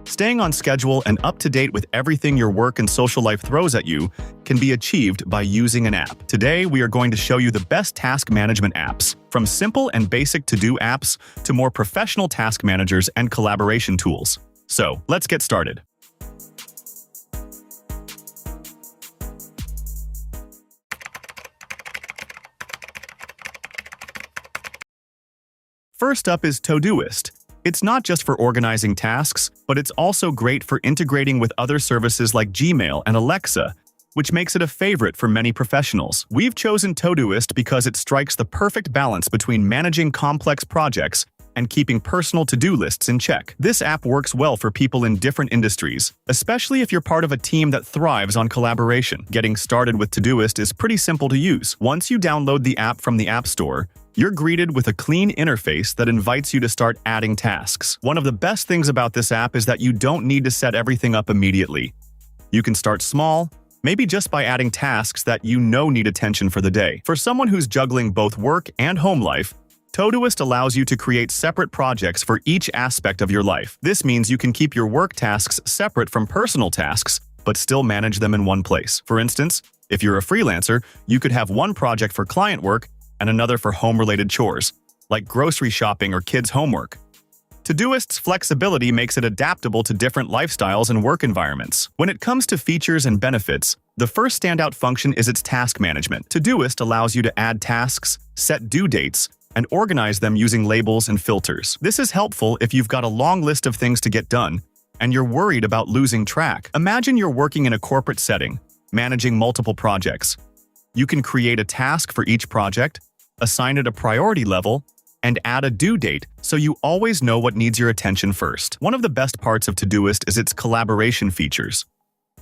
Staying on schedule and up to date with everything your work and social life throws at you can be achieved by using an app. Today, we are going to show you the best task management apps, from simple and basic to-do apps to more professional task managers and collaboration tools. So, let's get started. First up is Todoist. It's not just for organizing tasks, but it's also great for integrating with other services like Gmail and Alexa, which makes it a favorite for many professionals. We've chosen Todoist because it strikes the perfect balance between managing complex projects and keeping personal to-do lists in check. This app works well for people in different industries, especially if you're part of a team that thrives on collaboration. Getting started with Todoist is pretty simple to use. Once you download the app from the App Store, you're greeted with a clean interface that invites you to start adding tasks. One of the best things about this app is that you don't need to set everything up immediately. You can start small, maybe just by adding tasks that you know need attention for the day. For someone who's juggling both work and home life, Todoist allows you to create separate projects for each aspect of your life. This means you can keep your work tasks separate from personal tasks, but still manage them in one place. For instance, if you're a freelancer, you could have one project for client work and another for home-related chores, like grocery shopping or kids' homework. Todoist's flexibility makes it adaptable to different lifestyles and work environments. When it comes to features and benefits, the first standout function is its task management. Todoist allows you to add tasks, set due dates, and organize them using labels and filters. This is helpful if you've got a long list of things to get done and you're worried about losing track. Imagine you're working in a corporate setting, managing multiple projects. You can create a task for each project, assign it a priority level, and add a due date so you always know what needs your attention first. One of the best parts of Todoist is its collaboration features.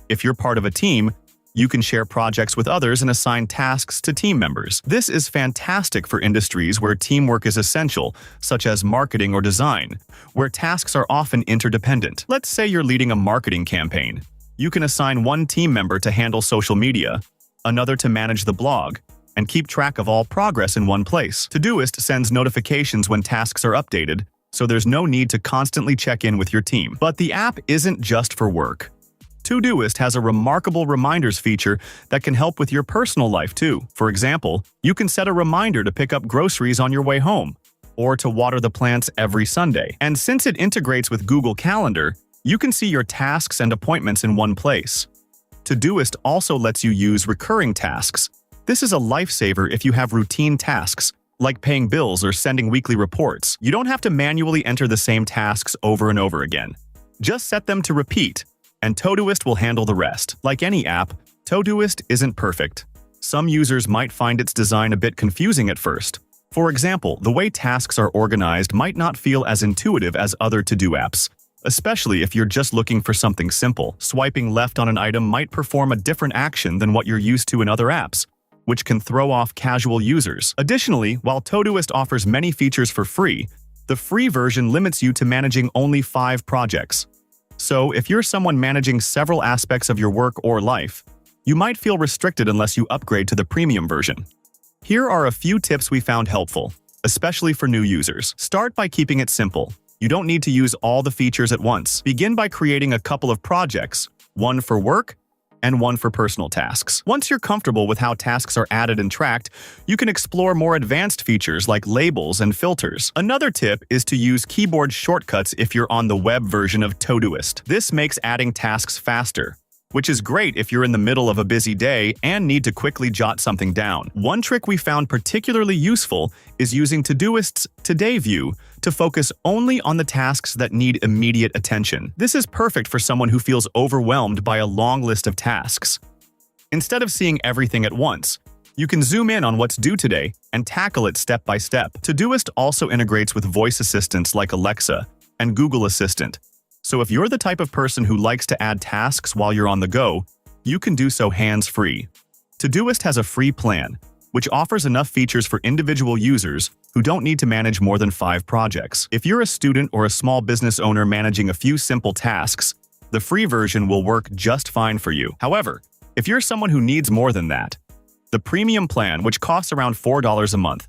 If you're part of a team, you can share projects with others and assign tasks to team members. This is fantastic for industries where teamwork is essential, such as marketing or design, where tasks are often interdependent. Let's say you're leading a marketing campaign. You can assign one team member to handle social media, another to manage the blog, and keep track of all progress in one place. Todoist sends notifications when tasks are updated, so there's no need to constantly check in with your team. But the app isn't just for work. Todoist has a remarkable reminders feature that can help with your personal life too. For example, you can set a reminder to pick up groceries on your way home, or to water the plants every Sunday. And since it integrates with Google Calendar, you can see your tasks and appointments in one place. Todoist also lets you use recurring tasks. This is a lifesaver if you have routine tasks, like paying bills or sending weekly reports. You don't have to manually enter the same tasks over and over again. Just set them to repeat, and Todoist will handle the rest. Like any app, Todoist isn't perfect. Some users might find its design a bit confusing at first. For example, the way tasks are organized might not feel as intuitive as other to-do apps, especially if you're just looking for something simple. Swiping left on an item might perform a different action than what you're used to in other apps, which can throw off casual users. Additionally, while Todoist offers many features for free, the free version limits you to managing only 5 projects. So, if you're someone managing several aspects of your work or life, you might feel restricted unless you upgrade to the premium version. Here are a few tips we found helpful, especially for new users. Start by keeping it simple. You don't need to use all the features at once. Begin by creating a couple of projects, one for work and one for personal tasks. Once you're comfortable with how tasks are added and tracked, you can explore more advanced features like labels and filters. Another tip is to use keyboard shortcuts if you're on the web version of Todoist. This makes adding tasks faster, which is great if you're in the middle of a busy day and need to quickly jot something down. One trick we found particularly useful is using Todoist's Today view to focus only on the tasks that need immediate attention. This is perfect for someone who feels overwhelmed by a long list of tasks. Instead of seeing everything at once, you can zoom in on what's due today and tackle it step by step. Todoist also integrates with voice assistants like Alexa and Google Assistant. So if you're the type of person who likes to add tasks while you're on the go, you can do so hands-free. Todoist has a free plan, which offers enough features for individual users who don't need to manage more than 5 projects. If you're a student or a small business owner managing a few simple tasks, the free version will work just fine for you. However, if you're someone who needs more than that, the premium plan, which costs around $4 a month,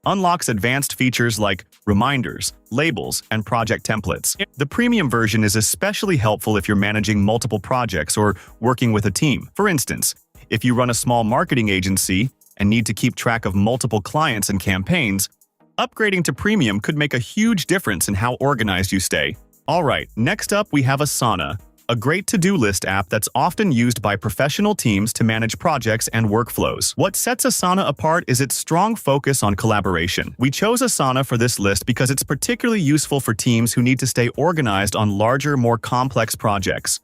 unlocks advanced features like reminders, labels, and project templates. The premium version is especially helpful if you're managing multiple projects or working with a team. For instance, if you run a small marketing agency and need to keep track of multiple clients and campaigns, upgrading to premium could make a huge difference in how organized you stay. Alright, next up we have Asana, a great to-do list app that's often used by professional teams to manage projects and workflows. What sets Asana apart is its strong focus on collaboration. We chose Asana for this list because it's particularly useful for teams who need to stay organized on larger, more complex projects.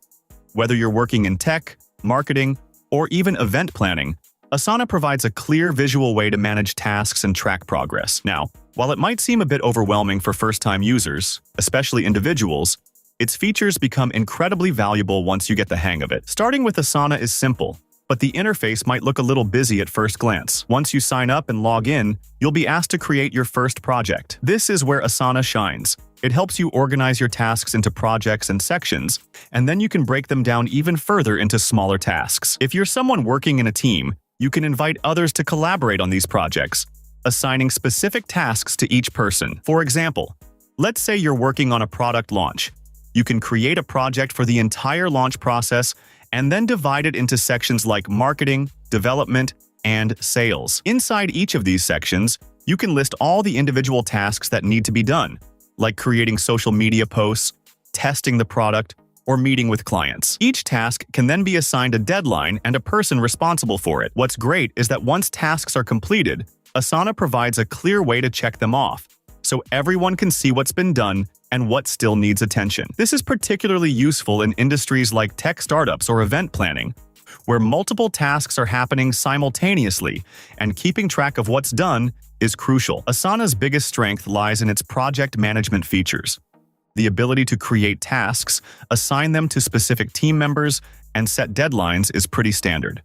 Whether you're working in tech, marketing, or even event planning, Asana provides a clear visual way to manage tasks and track progress. Now, while it might seem a bit overwhelming for first-time users, especially individuals, its features become incredibly valuable once you get the hang of it. Starting with Asana is simple, but the interface might look a little busy at first glance. Once you sign up and log in, you'll be asked to create your first project. This is where Asana shines. It helps you organize your tasks into projects and sections, and then you can break them down even further into smaller tasks. If you're someone working in a team, you can invite others to collaborate on these projects, assigning specific tasks to each person. For example, let's say you're working on a product launch. You can create a project for the entire launch process and then divide it into sections like marketing, development, and sales. Inside each of these sections, you can list all the individual tasks that need to be done, like creating social media posts, testing the product, or meeting with clients. Each task can then be assigned a deadline and a person responsible for it. What's great is that once tasks are completed, Asana provides a clear way to check them off, so everyone can see what's been done and what still needs attention. This is particularly useful in industries like tech startups or event planning, where multiple tasks are happening simultaneously, and keeping track of what's done is crucial. Asana's biggest strength lies in its project management features. The ability to create tasks, assign them to specific team members, and set deadlines is pretty standard.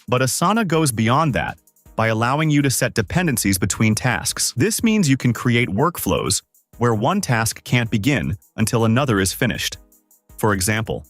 But Asana goes beyond that by allowing you to set dependencies between tasks. This means you can create workflows where one task can't begin until another is finished. For example,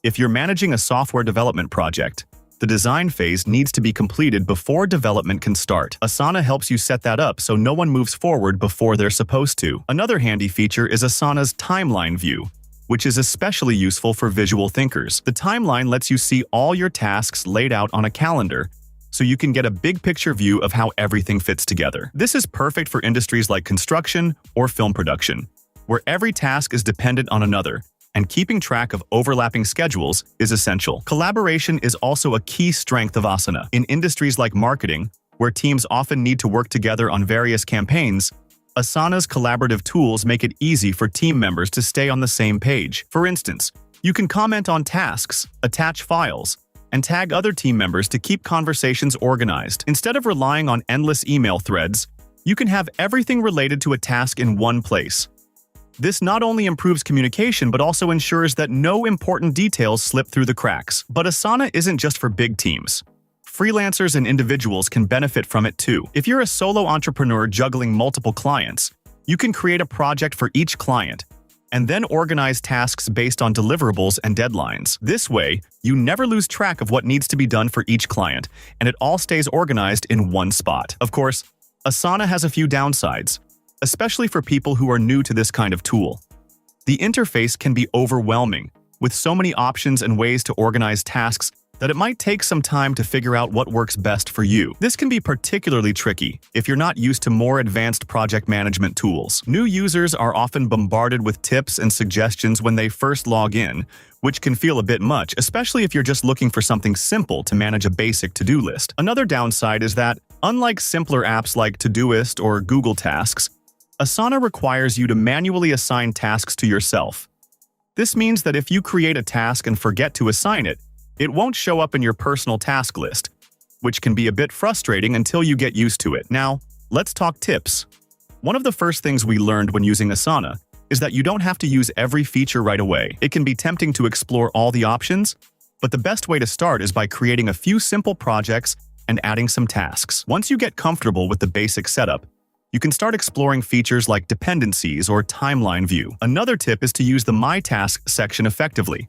if you're managing a software development project, the design phase needs to be completed before development can start. Asana helps you set that up so no one moves forward before they're supposed to. Another handy feature is Asana's timeline view, which is especially useful for visual thinkers. The timeline lets you see all your tasks laid out on a calendar, so you can get a big picture view of how everything fits together. This is perfect for industries like construction or film production, where every task is dependent on another, and keeping track of overlapping schedules is essential. Collaboration is also a key strength of Asana. In industries like marketing, where teams often need to work together on various campaigns, Asana's collaborative tools make it easy for team members to stay on the same page. For instance, you can comment on tasks, attach files, and tag other team members to keep conversations organized. Instead of relying on endless email threads, you can have everything related to a task in one place. This not only improves communication but also ensures that no important details slip through the cracks. But Asana isn't just for big teams. Freelancers and individuals can benefit from it too. If you're a solo entrepreneur juggling multiple clients, you can create a project for each client and then organize tasks based on deliverables and deadlines. This way, you never lose track of what needs to be done for each client, and it all stays organized in one spot. Of course, Asana has a few downsides, especially for people who are new to this kind of tool. The interface can be overwhelming, with so many options and ways to organize tasks that it might take some time to figure out what works best for you. This can be particularly tricky if you're not used to more advanced project management tools. New users are often bombarded with tips and suggestions when they first log in, which can feel a bit much, especially if you're just looking for something simple to manage a basic to-do list. Another downside is that, unlike simpler apps like Todoist or Google Tasks, Asana requires you to manually assign tasks to yourself. This means that if you create a task and forget to assign it, it won't show up in your personal task list, which can be a bit frustrating until you get used to it. Now, let's talk tips. One of the first things we learned when using Asana is that you don't have to use every feature right away. It can be tempting to explore all the options, but the best way to start is by creating a few simple projects and adding some tasks. Once you get comfortable with the basic setup, you can start exploring features like dependencies or timeline view. Another tip is to use the My Tasks section effectively.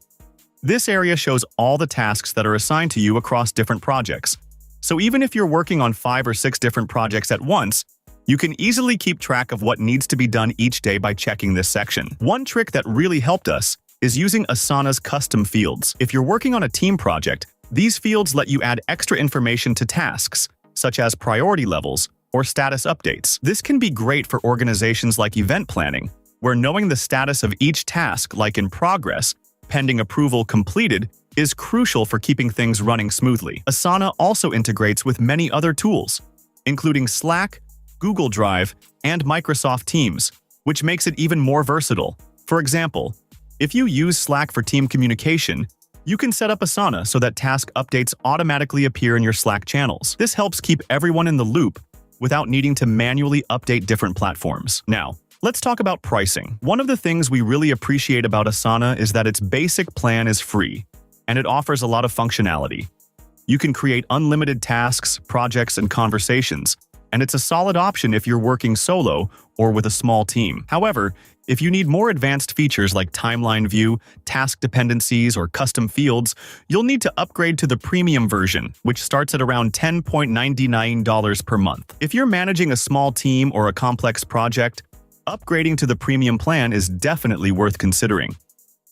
This area shows all the tasks that are assigned to you across different projects. So even if you're working on 5 or 6 different projects at once, You can easily keep track of what needs to be done each day by checking this section. One trick that really helped us is using Asana's custom fields. If you're working on a team project, these fields let you add extra information to tasks, such as priority levels or status updates. This can be great for organizations like event planning, where knowing the status of each task, like in progress, pending approval completed, is crucial for keeping things running smoothly. Asana also integrates with many other tools, including Slack, Google Drive, and Microsoft Teams, which makes it even more versatile. For example, if you use Slack for team communication, you can set up Asana so that task updates automatically appear in your Slack channels. This helps keep everyone in the loop without needing to manually update different platforms. Now, let's talk about pricing. One of the things we really appreciate about Asana is that its basic plan is free, and it offers a lot of functionality. You can create unlimited tasks, projects, and conversations, and it's a solid option if you're working solo or with a small team. However, if you need more advanced features like timeline view, task dependencies, or custom fields, you'll need to upgrade to the premium version, which starts at around $10.99 per month. If you're managing a small team or a complex project, upgrading to the premium plan is definitely worth considering.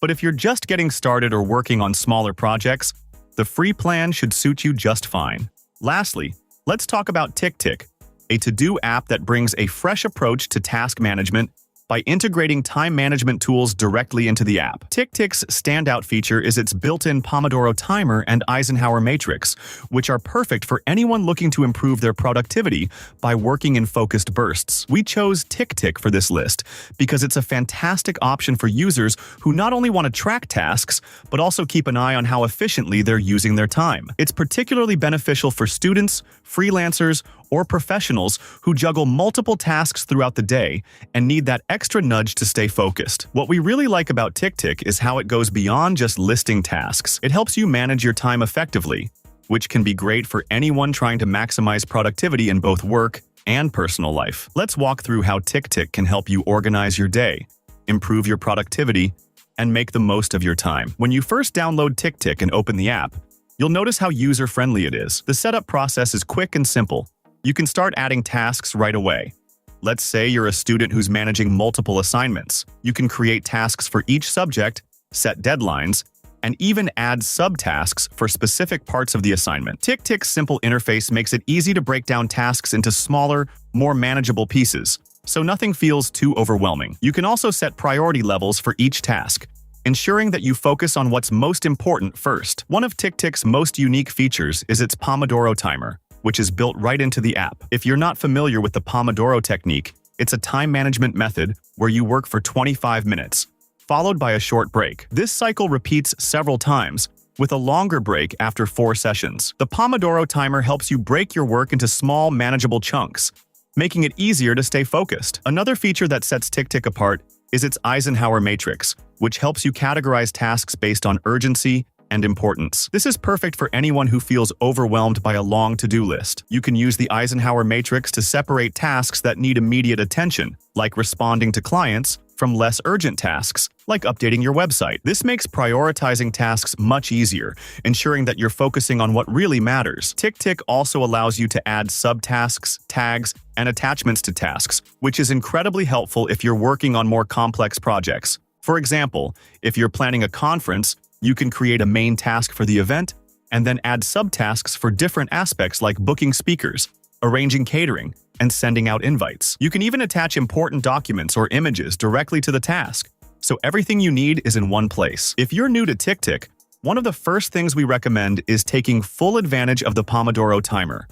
But if you're just getting started or working on smaller projects, the free plan should suit you just fine. Lastly, let's talk about TickTick, a to-do app that brings a fresh approach to task management by integrating time management tools directly into the app. TickTick's standout feature is its built-in Pomodoro timer and Eisenhower matrix, which are perfect for anyone looking to improve their productivity by working in focused bursts. We chose TickTick for this list because it's a fantastic option for users who not only want to track tasks, but also keep an eye on how efficiently they're using their time. It's particularly beneficial for students, freelancers, or professionals who juggle multiple tasks throughout the day and need that extra nudge to stay focused. What we really like about TickTick is how it goes beyond just listing tasks. It helps you manage your time effectively, which can be great for anyone trying to maximize productivity in both work and personal life. Let's walk through how TickTick can help you organize your day, improve your productivity, and make the most of your time. When you first download TickTick and open the app, you'll notice how user-friendly it is. The setup process is quick and simple. You can start adding tasks right away. Let's say you're a student who's managing multiple assignments. You can create tasks for each subject, set deadlines, and even add subtasks for specific parts of the assignment. TickTick's simple interface makes it easy to break down tasks into smaller, more manageable pieces, so nothing feels too overwhelming. You can also set priority levels for each task, ensuring that you focus on what's most important first. One of TickTick's most unique features is its Pomodoro timer, which is built right into the app. If you're not familiar with the Pomodoro technique, it's a time management method where you work for 25 minutes, followed by a short break. This cycle repeats several times, with a longer break after 4 sessions. The Pomodoro timer helps you break your work into small, manageable chunks, making it easier to stay focused. Another feature that sets TickTick apart is its Eisenhower matrix, which helps you categorize tasks based on urgency and importance. This is perfect for anyone who feels overwhelmed by a long to-do list. You can use the Eisenhower matrix to separate tasks that need immediate attention, like responding to clients, from less urgent tasks, like updating your website. This makes prioritizing tasks much easier, ensuring that you're focusing on what really matters. TickTick also allows you to add subtasks, tags, and attachments to tasks, which is incredibly helpful if you're working on more complex projects. For example, if you're planning a conference, you can create a main task for the event and then add subtasks for different aspects like booking speakers, arranging catering, and sending out invites. You can even attach important documents or images directly to the task, so everything you need is in one place. If you're new to TickTick, one of the first things we recommend is taking full advantage of the Pomodoro timer.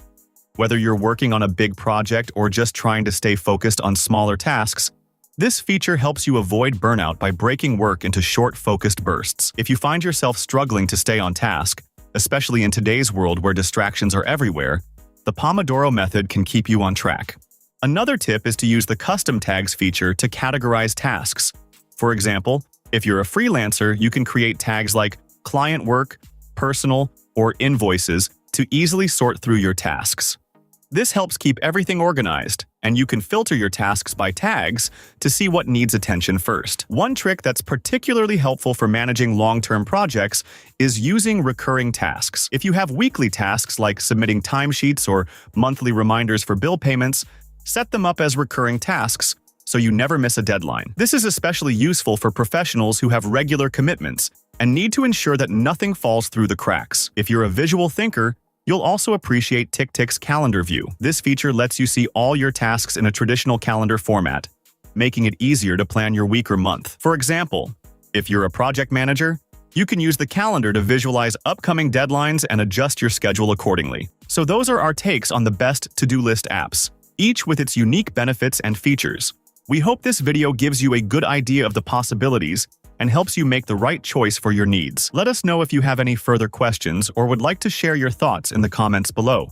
Whether you're working on a big project or just trying to stay focused on smaller tasks, this feature helps you avoid burnout by breaking work into short, focused bursts. If you find yourself struggling to stay on task, especially in today's world where distractions are everywhere, the Pomodoro method can keep you on track. Another tip is to use the custom tags feature to categorize tasks. For example, if you're a freelancer, you can create tags like client work, personal, or invoices to easily sort through your tasks. This helps keep everything organized, and you can filter your tasks by tags to see what needs attention first. One trick that's particularly helpful for managing long-term projects is using recurring tasks. If you have weekly tasks like submitting timesheets or monthly reminders for bill payments, Set them up as recurring tasks so you never miss a deadline. This is especially useful for professionals who have regular commitments and need to ensure that nothing falls through the cracks. If you're a visual thinker, you'll also appreciate TickTick's calendar view. This feature lets you see all your tasks in a traditional calendar format, making it easier to plan your week or month. For example, if you're a project manager, you can use the calendar to visualize upcoming deadlines and adjust your schedule accordingly. So those are our takes on the best to-do list apps, each with its unique benefits and features. We hope this video gives you a good idea of the possibilities and helps you make the right choice for your needs. Let us know if you have any further questions or would like to share your thoughts in the comments below.